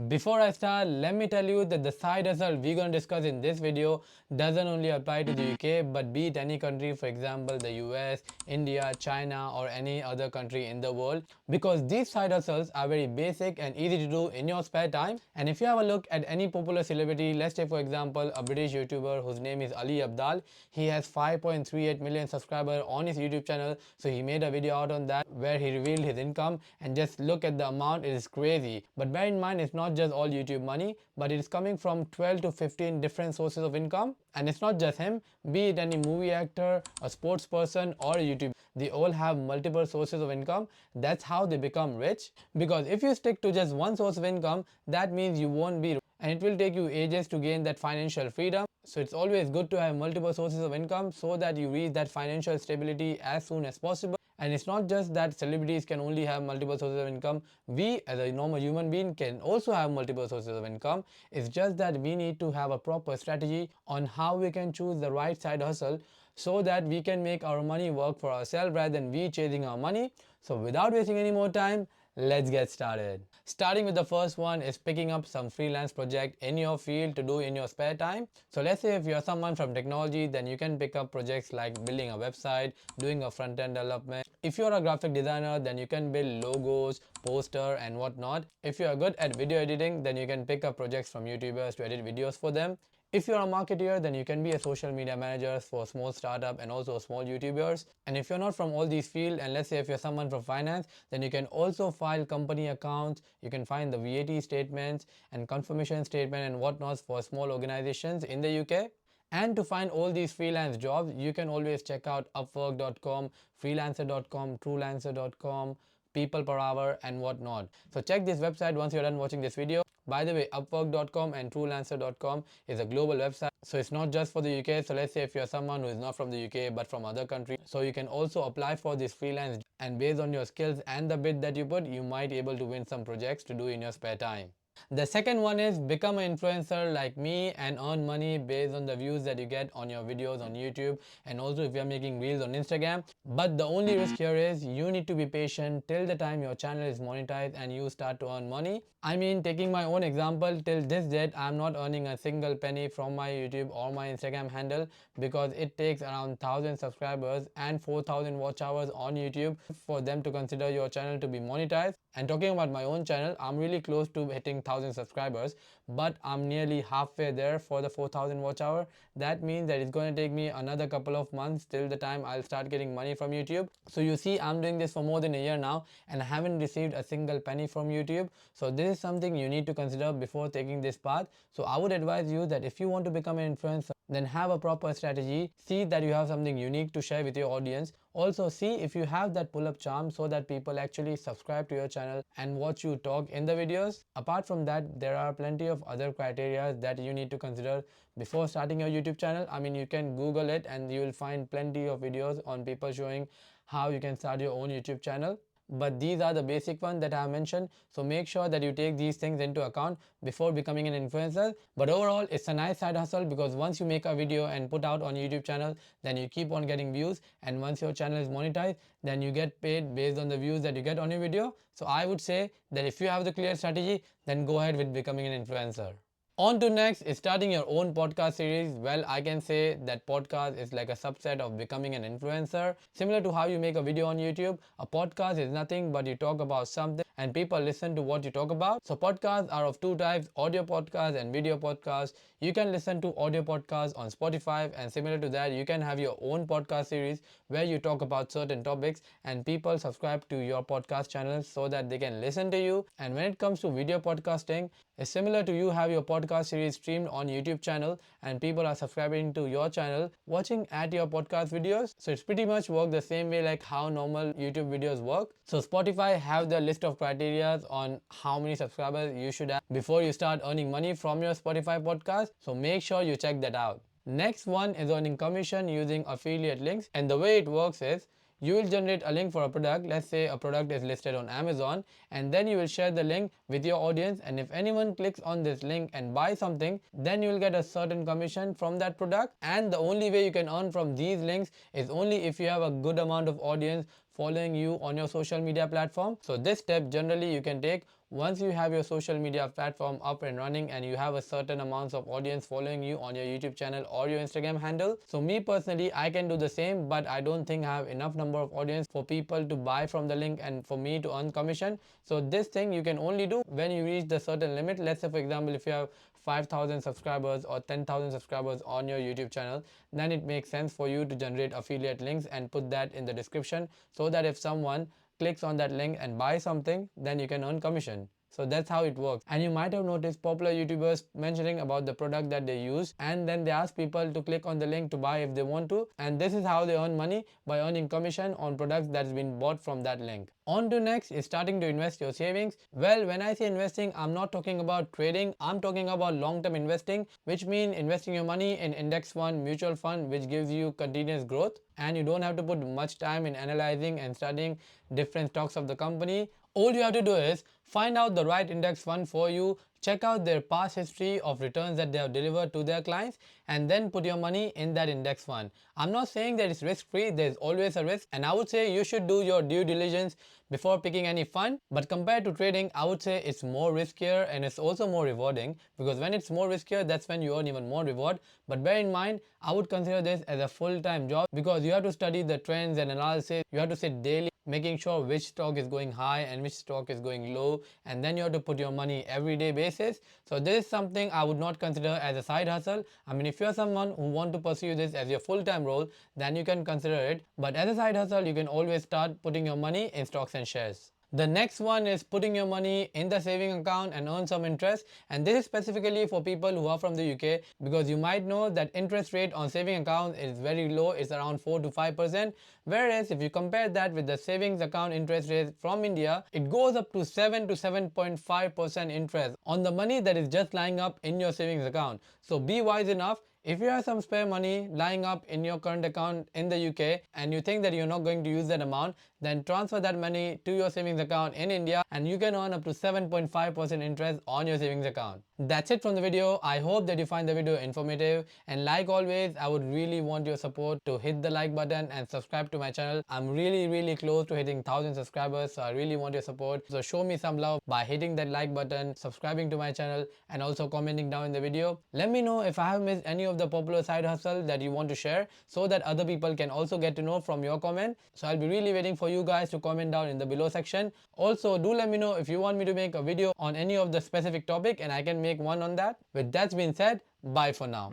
Before I start, let me tell you that the side hustle we're going to discuss in this video doesn't only apply to the UK but be it any country, for example the US, India, China or any other country in the world, because these side hustles are very basic and easy to do in your spare time. And if you have a look at any popular celebrity, let's take for example a British YouTuber whose name is Ali Abdal. He has 5.38 million subscribers on his YouTube channel, so he made a video out on that where he revealed his income, and just look at the amount, it is crazy. But bear in mind, it's not just all YouTube money, but it is coming from 12 to 15 different sources of income. And it's not just him, be it any movie actor, a sports person or a YouTuber, they all have multiple sources of income. That's how they become rich, because if you stick to just one source of income, that means you won't be, and it will take you ages to gain that financial freedom. So it's always good to have multiple sources of income so that you reach that financial stability as soon as possible. And it's not just that celebrities can only have multiple sources of income. We as a normal human being can also have multiple sources of income. It's just that we need to have a proper strategy on how we can choose the right side hustle so that we can make our money work for ourselves rather than we chasing our money. So without wasting any more time, let's get started. Starting with the first one is picking up some freelance project in your field to do in your spare time. So let's say if you're someone from technology, then you can pick up projects like building a website, doing a front-end development. If you're a graphic designer, then you can build logos, poster and whatnot. If you're good at video editing, then you can pick up projects from YouTubers to edit videos for them. If you're a marketer, then you can be a social media manager for a small startup and also small YouTubers. And if you're not from all these fields, and let's say if you're someone from finance, then you can also file company accounts, you can find the VAT statements and confirmation statement and whatnot for small organizations in the UK. And to find all these freelance jobs, you can always check out upwork.com, freelancer.com, truelancer.com, people per hour and whatnot. So check this website once you're done watching this video. By the way, upwork.com and truelancer.com is a global website, so it's not just for the UK. So let's say if you're someone who is not from the UK but from other countries, so you can also apply for this freelance, and based on your skills and the bid that you put, you might be able to win some projects to do in your spare time. The second one is become an influencer like me and earn money based on the views that you get on your videos on YouTube, and also if you're making reels on Instagram. But the only risk here is you need to be patient till the time your channel is monetized and you start to earn money. I mean, taking my own example, till this date I'm not earning a single penny from my YouTube or my Instagram handle, because it takes around 1000 subscribers and 4000 watch hours on YouTube for them to consider your channel to be monetized. And talking about my own channel, I'm really close to hitting 1000 subscribers, but I'm nearly halfway there for the 4000 watch hour. That means that it's going to take me another couple of months till the time I'll start getting money from YouTube. So you see, I'm doing this for more than a year now and I haven't received a single penny from YouTube. So this is something you need to consider before taking this path. So I would advise you that if you want to become an influencer, then have a proper strategy. See that you have something unique to share with your audience. Also see if you have that pull-up charm so that people actually subscribe to your channel and watch you talk in the videos. Apart from that, there are plenty of other criteria that you need to consider before starting your YouTube channel. I mean, you can Google it and you will find plenty of videos on people showing how you can start your own YouTube channel. But these are the basic ones that I have mentioned, so make sure that you take these things into account before becoming an influencer. But overall, it's a nice side hustle, because once you make a video and put out on YouTube channel, then you keep on getting views, and once your channel is monetized, then you get paid based on the views that you get on your video. So I would say that if you have the clear strategy, then go ahead with becoming an influencer. On to next is starting your own podcast series. Well, I can say that podcast is like a subset of becoming an influencer. Similar to how you make a video on YouTube, a podcast is nothing but you talk about something and people listen to what you talk about. So podcasts are of two types, audio podcasts and video podcasts. You can listen to audio podcasts on Spotify, and similar to that, you can have your own podcast series where you talk about certain topics and people subscribe to your podcast channel so that they can listen to you. And when it comes to video podcasting, it's similar to you have your podcast series streamed on YouTube channel and people are subscribing to your channel, watching at your podcast videos. So it's pretty much work the same way like how normal YouTube videos work. So Spotify have the list of criteria on how many subscribers you should have before you start earning money from your Spotify podcast. So make sure you check that out. Next one is earning commission using affiliate links, and the way it works is you will generate a link for a product. Let's say a product is listed on Amazon, and then you will share the link with your audience, and if anyone clicks on this link and buys something, then you will get a certain commission from that product. And the only way you can earn from these links is only if you have a good amount of audience following you on your social media platform. So this step generally you can take once you have your social media platform up and running and you have a certain amounts of audience following you on your YouTube channel or your Instagram handle. So me personally, I can do the same, but I don't think I have enough number of audience for people to buy from the link and for me to earn commission. So this thing you can only do when you reach the certain limit. Let's say for example, if you have 5,000 subscribers or 10,000 subscribers on your YouTube channel, then it makes sense for you to generate affiliate links and put that in the description, so that if someone clicks on that link and buys something, then you can earn commission. So that's how it works. And you might have noticed popular YouTubers mentioning about the product that they use, and then they ask people to click on the link to buy if they want to, and this is how they earn money, by earning commission on products that's been bought from that link. On to next is starting to invest your savings. Well, when I say investing, I'm not talking about trading, I'm talking about long-term investing, which means investing your money in index fund, mutual fund, which gives you continuous growth, and you don't have to put much time in analyzing and studying different stocks of the company. All you have to do is find out the right index fund for you, check out their past history of returns that they have delivered to their clients, and then put your money in that index fund. I'm not saying that it's risk free, there's always a risk, and I would say you should do your due diligence before picking any fund. But compared to trading, I would say it's more riskier and it's also more rewarding, because when it's more riskier, that's when you earn even more reward. But bear in mind, I would consider this as a full-time job, because you have to study the trends and analysis, you have to sit daily making sure which stock is going high and which stock is going low, and then you have to put your money everyday basis. So this is something I would not consider as a side hustle. I mean, if you are someone who want to pursue this as your full-time role, then you can consider it, but as a side hustle you can always start putting your money in stocks and shares. The next one is putting your money in the saving account and earn some interest, and this is specifically for people who are from the UK, because you might know that interest rate on saving accounts is very low, it's around 4 to 5%, whereas if you compare that with the savings account interest rate from India, it goes up to 7 to 7.5% interest on the money that is just lying up in your savings account. So be wise enough. If you have some spare money lying up in your current account in the UK and you think that you're not going to use that amount, then transfer that money to your savings account in India and you can earn up to 7.5% interest on your savings account. That's it from the video. I hope that you find the video informative, and like always, I would really want your support to hit the like button and subscribe to my channel. I'm really close to hitting 1,000 subscribers, so I really want your support. So show me some love by hitting that like button, subscribing to my channel, and also commenting down in the video. Let me know if I have missed any of the popular side hustle that you want to share, so that other people can also get to know from your comment. So I'll be really waiting for you guys to comment down in the below section. Also, do let me know if you want me to make a video on any of the specific topic and I can make one on that. With that being said, bye for now.